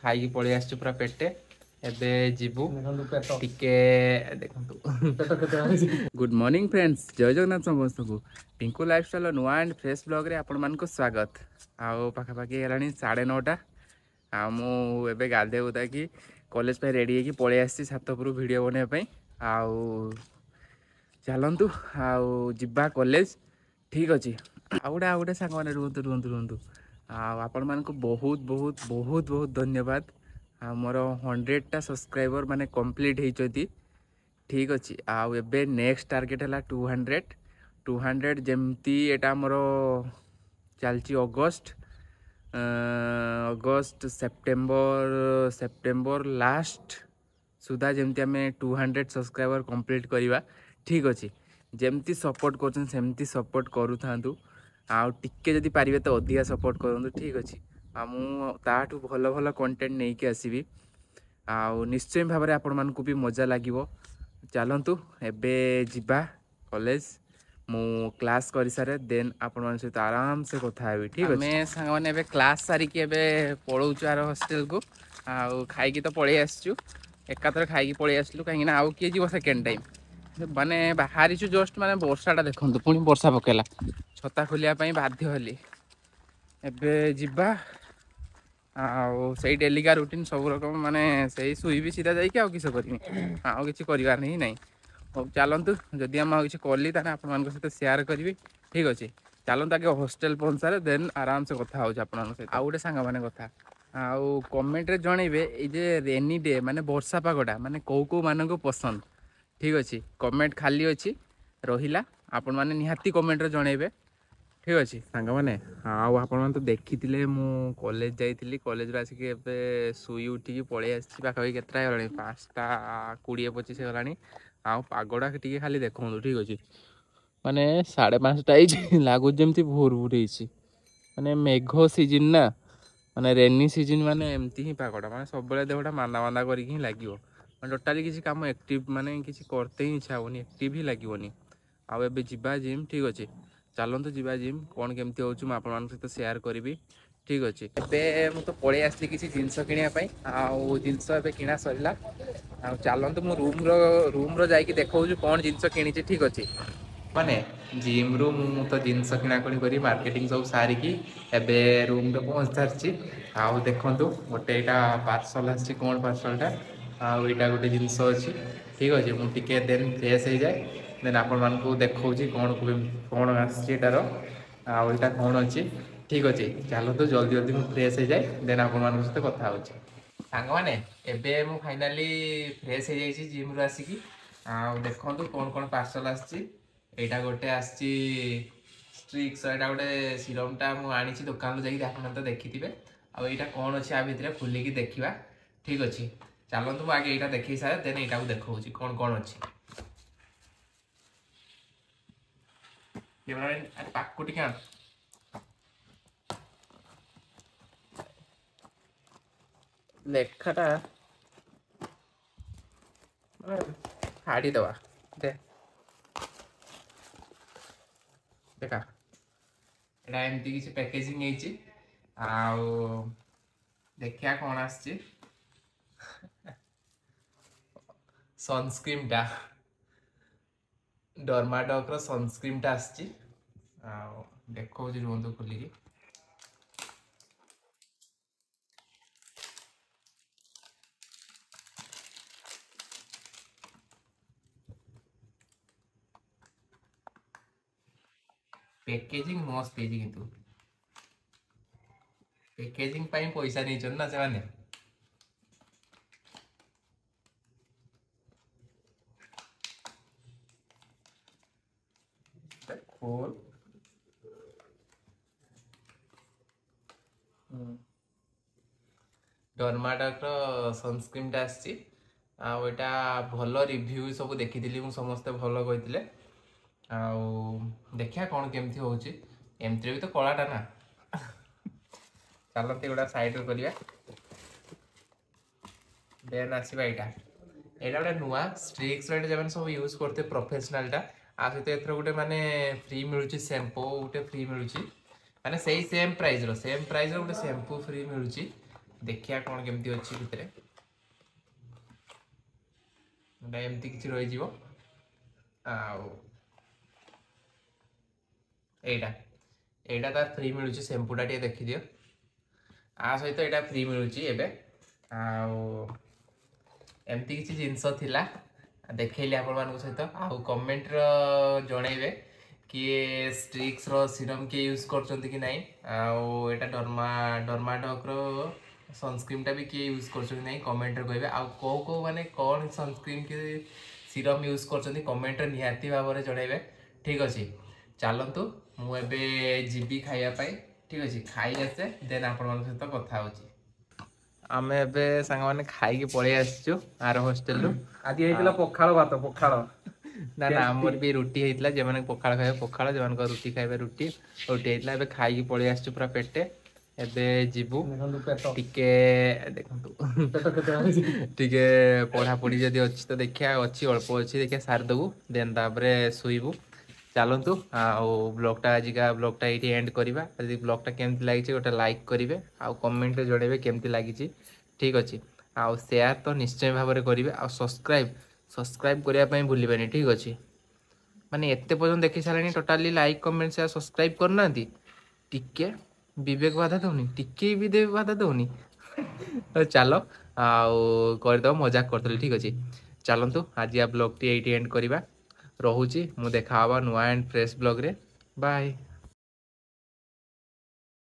खाई पलि आसछु पूरा पेटे एबे जीवु टिके देखंतु गुड मॉर्निंग फ्रेंड्स जय जगन्नाथ समस्त को पिंकू लाइफस्टाइल नुआ एंड फ्रेश ब्लॉग रे आपण मान को स्वागत आउ पाखापाखि हेलानी 9:30 आ मु एबे गाधे उदा कि कॉलेज पे रेडी है कि पळि आसी छातपुर वीडियो बने पई आउ चलतु आउ जिबा कॉलेज ठीक अच्छे आउ गोटे सांग मैंने रुहतु रुहतु रुहतु आपण मानक बहुत बहुत बहुत बहुत धन्यवाद मोर 100टा सब्सक्राइबर माने कंप्लीट होती ठीक अच्छे आउ एबे नेक्स्ट टारगेट है 200 जमती एटा मोर चलची अगस्त सेप्टेम्बर लास्ट सुधा जमती आम 200 सब्सक्राइबर कंप्लीट करवा ठीक अच्छे जमती सपोर्ट करमती सपोर्ट करूँ आउ टिके जदि पारिबे तो अधिका सपोर्ट करूँ ठीक अच्छे ताठू भल भल कंटेंट नहीं कि आसबि आउ निश्चय भाव में आपण मानक भी मजा लगे चलतु एबे जिबा कॉलेज मु क्लास कर सारे देन आपण मान सहित आराम से कथा हेबी ठीक अछि हमें संग माने एबे क्लास सारी के एबे पळौचु आर हॉस्टल को आउ खाई तो पळै आसचु एकातर खाई पळै आसलु काहे ना आउ के जीव सेकेंड टाइम माने बाहरी छु जस्ट माने वर्षाटा देखंतु पुनी वर्षा पकेला छता खोलिया पई बाध्य हली एबे जिबा आउ सही डेली का रूटीन सब रकम माने सही सुई भी सीधा जाइए आउ किस करमी आउ किसी करार नहीं नाई हो चलतु जदि आम किसी कली ताने आपण मान सहित शेयर करी ठीक अच्छे चलतु आगे हॉस्टल पहुँचारे देन आराम से कथा होउछ आपण सहित आउ गोटे सांग माने कथा आउ कमेंट रे जनइबे ए जे रेनी डे माने वर्षा पागटा माने कौ मान को पसंद ठीक अच्छे कमेंट खाली अच्छी रहिला आपण माने निहाती कमेंट रे जनइबे ठीक अच्छे सांग मैंने आउ आपण तो देखी मु कॉलेज जाइली कॉलेज आसिक शुई उठिकी पलि आसी पाखापाखि केतटा गलानी 5:20-25 गलानी आउ पागड़ा टी खाली देखो ठीक अच्छे माने 5:30 लगुच जमी भोर भोर माने मेघ सीजन ना माने रेनी सीजन माने एमती ही पागड़ा माने सब देहटा मांदा मांदा करके लगे टोटाली किसी काम एक्टिव माने किसी करते ही इच्छा होनी एक्टिव ही लगे आउ एबे जिबा जिम ठीक अच्छे चलतु जीवा जिम कौन केमती हो सहित शेयर करी ठीक अच्छे एबे तो पलि आसली किसी जिनस किनापी आउ जिनस ए किना सरला चलतु मु रूम रो जाइए देखा कौन जिनस कि ठीक अच्छे माने जिम रु मु तो जिनस किणाकिणी कर मार्केटिंग सब सारिकी एबे रूम रे पहुँच सारी आउ देखु गोटे यहाँ पार्सल आसी कौन पार्सलटा आउ यहाँ गोटे जिनस अच्छी ठीक अच्छे मुझे देन फ्रेश हो जाए देन आपण मानक देखा कौन आसार आईटा कौन अच्छी ठीक अच्छे चलते जल्दी जल्दी मुझे फ्रेश हो जाए देन आपण मान सहित कथा हो सांग मैंने एबे मु फाइनाली फ्रेश हो जाइए जिम रु आसिकी देखु कौन कौन पार्सल आईटा गोटे आट्रिक्स यहाँ गोटे सीरमटा मुझे दुकान जाकि आप देखी आईटा कौन अच्छे आ भितर खोलिकी देखा ठीक अच्छे चलतु आगे यहाँ देखी सारे देन यहाँ देखा कौन कौन अच्छी पाकु टिके लेखाटा फाड़ी दवा देखा एटा एमती किसी पैकेजिंग होइछि आउ देखिया कौन आछि सनस्क्रीन टा डर्माडॉक रो सनस्क्रीन टा आछि देखो रुहतु खोलिकी पैकेजिंग मस्त है किंतु पैकेजिंग पाई पैसा नहीं ना से माने खोल डर्माडॉक रो सनस्क्रीन टा आछि आटा भल रिव्यू सब देखी समस्ते भल कहते देखिया कौन केमती होची एमती भी तो कलाटा ना चलते गोटा साइड करिया देन आसीबा एटा गोटे नुआ स्ट्रिक्स जो सब यूज करते प्रोफेशनलटा आ सहित एथर गोटे माने फ्री मिलूची शैम्पू गोटे फ्री मिलूची माने सेम प्राइस रो गोटे शैम्पू फ्री मिलूची देखिया कौन केमती अच्छी भितर एमती किसी रही आईटा एटा तार फ्री मिलूँ शैम्पूटा टे देखी दियो आ सहित एटा फ्री मिलूँ एमती किसी जिनस थिला देखली आपण मान सहित आउ कमेंट जनइबे किए स्ट्रिक्स रो सीरम किए यूज करचंती कि नहीं आउ एटा डर्माडॉक रो सनस्क्रीन टा भी किए यूज करचंती नहीं कमेंट रे कहबे आउ को माने कौन सनस्क्रीन के सीरम यूज करचंती कमेंट रे निहाती भाव रे जणाइबे ठीक अछि चलंतु मु एबे जीबी खाइया पाई ठीक अछि खाई आसे देन आपण मान सहित कथा होची आमे एबे संग माने खाई के पळे आछछु आर हॉस्टल रो आदि हेतिला पखाळ भात पखाळ ना ना हमर भी रुटी हेतिला जे माने पखाळ खाए पखाळ जे माने रुटी खाइबे रुटी हेतिला एबे खाई के पळे आछछु पूरा पेटे एबे जीबू टिके देखंतु टिके पढ़ा पढ़ी जदी अछि तो देखिया अछि अल्प अछि देखिया सार दबु देन तापरे सुइबु चलतु ब्लॉगटा आजिका ब्लॉगटा ये एंड करवा यदि ब्लॉगटा केमती लगी गोटे लाइक करेंगे आउ कमेंट जनइबे केमती लगी ठीक अच्छे आउ शेयर तो निश्चय भाव में करेंगे आ सब्सक्राइब करने भूलें ठीक अच्छे माने एते पर्यटन देखी सारे totally like comment share subscribe करना टिके विवेक बाधा दौनी टिके भी बाधा दौनी चलो करदे मजाक करते ठीक अच्छे चलतु आज ब्लॉग टी एंड करवा रोचे मु देखा नुआ एंड फ्रेश ब्लॉग रे बाय।